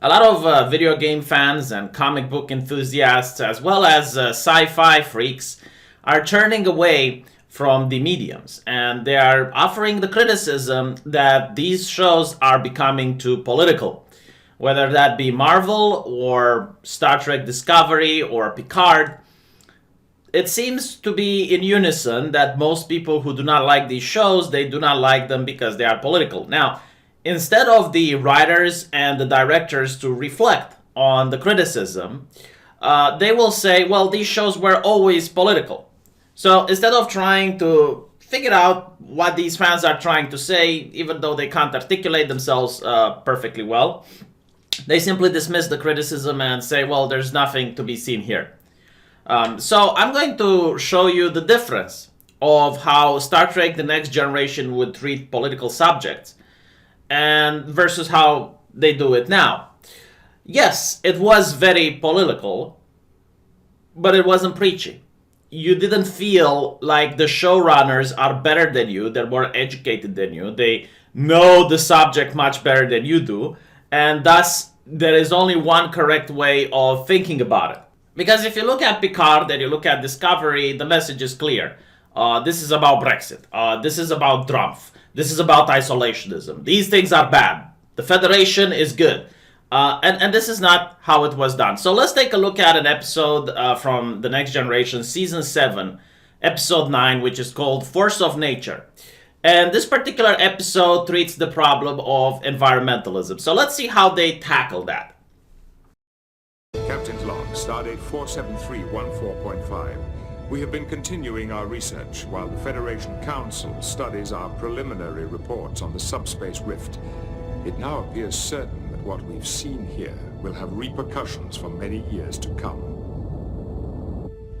A lot of video game fans and comic book enthusiasts, as well as sci-fi freaks, are turning away from the mediums, and they are offering the criticism that these shows are becoming too political. Whether that be Marvel or Star Trek Discovery or Picard, it seems to be in unison that most people who do not like these shows, they do not like them because they are political. Now, instead of the writers and the directors to reflect on the criticism, they will say, well, these shows were always political. So instead of trying to figure out what these fans are trying to say, even though they can't articulate themselves perfectly well, they simply dismiss the criticism and say, well, there's nothing to be seen here. So I'm going to show you the difference of how Star Trek The Next Generation would treat political subjects and versus how they do it now. Yes, it was very political, but it wasn't preachy. You didn't feel like the showrunners are better than you, they're more educated than you, they know the subject much better than you do, and thus there is only one correct way of thinking about it. Because if you look at Picard and you look at Discovery, the message is clear. This is about Brexit. This is about Trump. This is about isolationism. These things are bad. The Federation is good. And this is not how it was done. So let's take a look at an episode from The Next Generation, Season 7, Episode 9, which is called Force of Nature. And this particular episode treats the problem of environmentalism. So let's see how they tackle that. Captain's log, Stardate 47314.5. We have been continuing our research while the Federation Council studies our preliminary reports on the subspace rift. It now appears certain that what we've seen here will have repercussions for many years to come.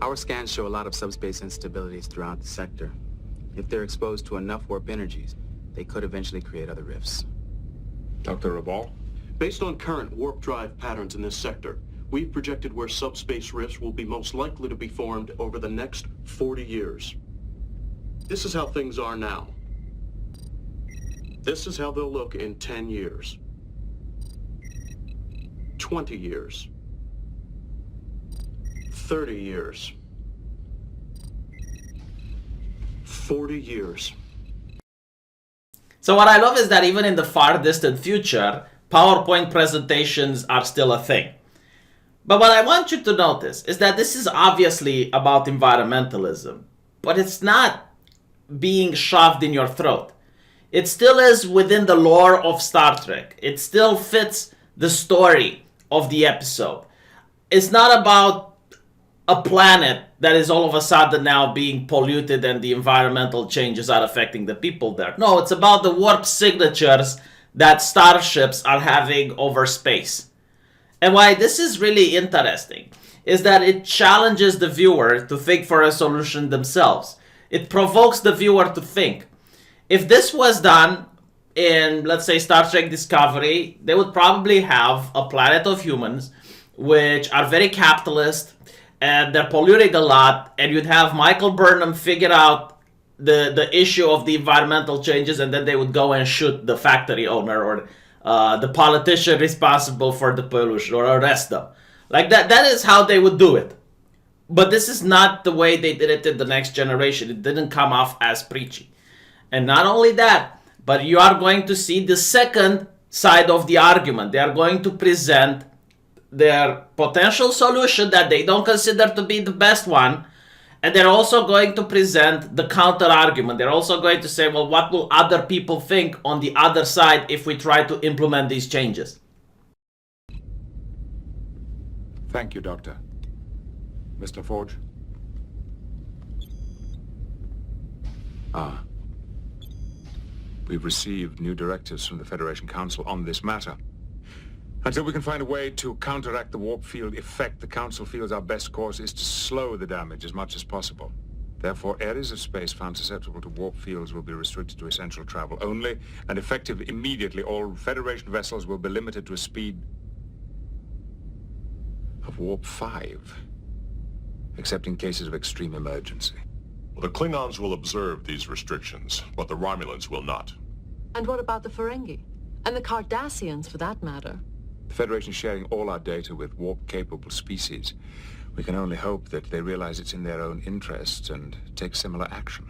Our scans show a lot of subspace instabilities throughout the sector. If they're exposed to enough warp energies, they could eventually create other rifts. Dr. Rabal? Based on current warp drive patterns in this sector, we've projected where subspace rifts will be most likely to be formed over the next 40 years. This is how things are now. This is how they'll look in 10 years. 20 years. 30 years. 40 years. So what I love is that even in the far distant future, PowerPoint presentations are still a thing. But what I want you to notice is that this is obviously about environmentalism, but it's not being shoved in your throat. It still is within the lore of Star Trek. It still fits the story of the episode. It's not about a planet that is all of a sudden now being polluted and the environmental changes are affecting the people there. No, it's about the warp signatures that starships are having over space. And why this is really interesting is that it challenges the viewer to think for a solution themselves. It provokes the viewer to think. If this was done in, let's say, Star Trek Discovery, they would probably have a planet of humans which are very capitalist and they're polluting a lot, and you'd have Michael Burnham figure out the issue of the environmental changes, and then they would go and shoot the factory owner or the politician responsible for the pollution, or arrest them. Like that is how they would do it. But this is not the way they did it in The Next Generation. It didn't come off as preachy. And not only that, but you are going to see the second side of the argument. They are going to present their potential solution that they don't consider to be the best one. And they're also going to present the counter argument. They're also going to say, well, what will other people think on the other side if we try to implement these changes? Thank you, Doctor. Mr. Forge? We've received new directives from the Federation Council on this matter. Until we can find a way to counteract the warp field effect, the Council feels our best course is to slow the damage as much as possible. Therefore, areas of space found susceptible to warp fields will be restricted to essential travel only, and effective immediately, all Federation vessels will be limited to a speed of warp 5, except in cases of extreme emergency. Well, the Klingons will observe these restrictions, but the Romulans will not. And what about the Ferengi? And the Cardassians, for that matter? The Federation is sharing all our data with warp-capable species. We can only hope that they realize it's in their own interests and take similar action.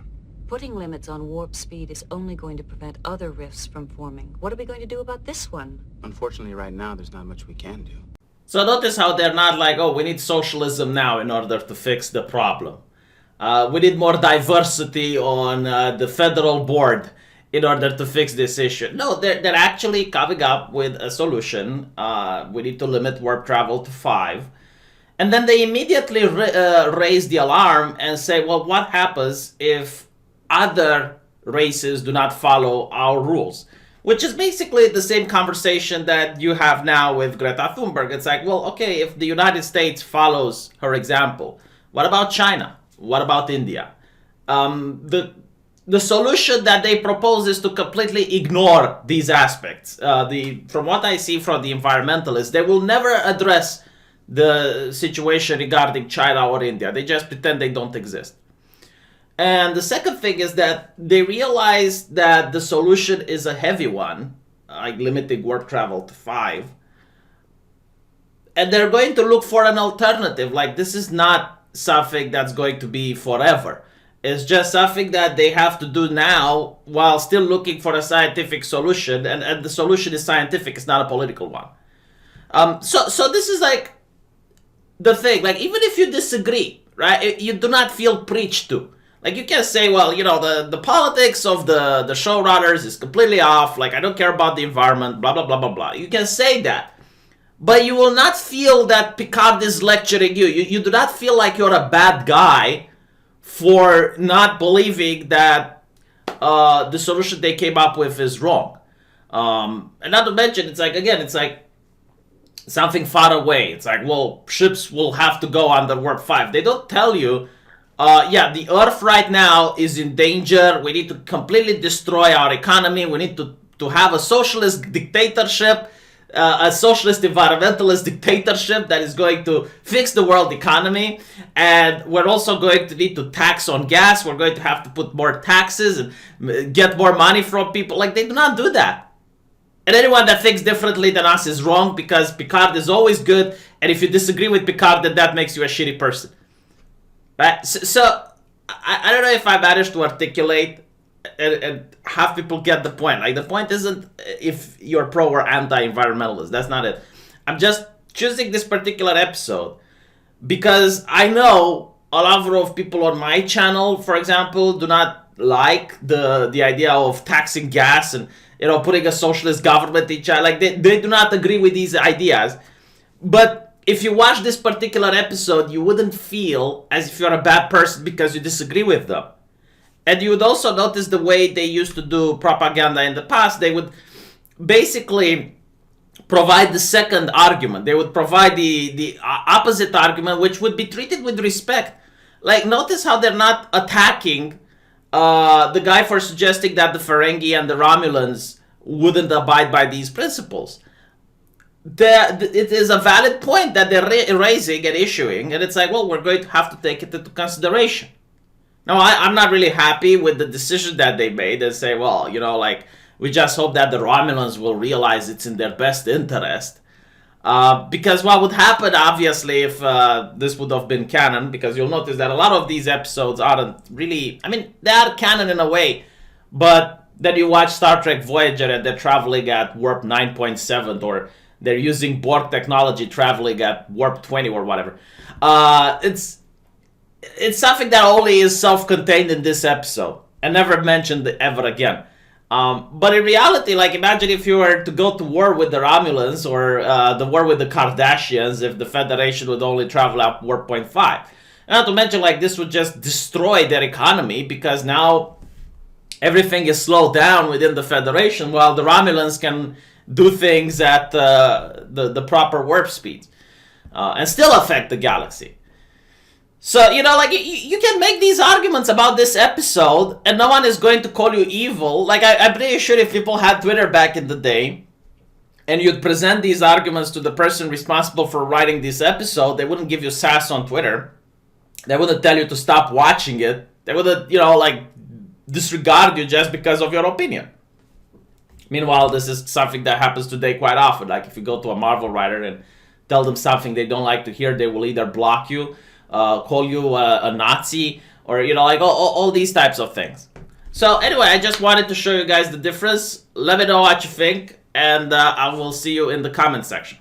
Putting limits on warp speed is only going to prevent other rifts from forming. What are we going to do about this one? Unfortunately, right now, there's not much we can do. So notice how they're not like, oh, we need socialism now in order to fix the problem. We need more diversity on the federal board in order to fix this issue. No, they're actually coming up with a solution. We need to limit warp travel to 5. And then they immediately raise the alarm and say, well, what happens if other races do not follow our rules? Which is basically the same conversation that you have now with Greta Thunberg. It's like, well, okay, if the United States follows her example, what about China? What about India? The solution that they propose is to completely ignore these aspects. From what I see from the environmentalists, they will never address the situation regarding China or India. They just pretend they don't exist. And the second thing is that they realize that the solution is a heavy one, like limiting warp travel to 5. And they're going to look for an alternative. Like, this is not something that's going to be forever. It's just something that they have to do now while still looking for a scientific solution. And the solution is scientific, it's not a political one. So this is like the thing. Like, even if you disagree, right, you do not feel preached to. Like, you can say, well, you know, the politics of the showrunners is completely off. Like, I don't care about the environment, blah, blah, blah, blah, blah. You can say that. But you will not feel that Picard is lecturing you. You do not feel like you're a bad guy for not believing that the solution they came up with is wrong. And not to mention, it's like, again, it's like something far away. It's like, well, ships will have to go under warp 5. They don't tell you, yeah, the Earth right now is in danger. We need to completely destroy our economy. We need to have a socialist dictatorship, a socialist environmentalist dictatorship that is going to fix the world economy. And we're also going to need to tax on gas. We're going to have to put more taxes and get more money from people. Like, they do not do that. And anyone that thinks differently than us is wrong, because Picard is always good. And if you disagree with Picard, then that makes you a shitty person. Right? So I don't know if I managed to articulate and have people get the point. Like, the point isn't if you're pro or anti-environmentalist. That's not it. I'm just choosing this particular episode because I know a lot of people on my channel, for example, do not like the idea of taxing gas and, you know, putting a socialist government in China. Like, they do not agree with these ideas. But if you watch this particular episode, you wouldn't feel as if you're a bad person because you disagree with them. And you would also notice the way they used to do propaganda in the past. They would basically provide the second argument. They would provide the opposite argument, which would be treated with respect. Like, notice how they're not attacking the guy for suggesting that the Ferengi and the Romulans wouldn't abide by these principles. It is a valid point that they're raising and issuing, and it's like, well, we're going to have to take it into consideration. Now, I'm not really happy with the decision that they made and say, well, you know, like, we just hope that the Romulans will realize it's in their best interest. Because what would happen, obviously, if this would have been canon, because you'll notice that a lot of these episodes aren't really, I mean, they are canon in a way, but then you watch Star Trek Voyager and they're traveling at warp 9.7, or they're using Borg technology traveling at warp 20 or whatever. It's something that only is self-contained in this episode and never mentioned ever again. But in reality, like, imagine if you were to go to war with the Romulans or the war with the Kardashians, if the Federation would only travel up warp 0.5. And not to mention, like, this would just destroy their economy, because now everything is slowed down within the Federation while the Romulans can do things at the proper warp speeds and still affect the galaxy. So, you know, like, you can make these arguments about this episode and no one is going to call you evil. Like, I'm pretty sure if people had Twitter back in the day and you'd present these arguments to the person responsible for writing this episode, they wouldn't give you sass on Twitter. They wouldn't tell you to stop watching it. They wouldn't, you know, like, disregard you just because of your opinion. Meanwhile, this is something that happens today quite often. Like if you go to a Marvel writer and tell them something they don't like to hear, they will either block you, call you a Nazi, or, you know, like all these types of things. So anyway, I just wanted to show you guys the difference. Let me know what you think, and I will see you in the comment section.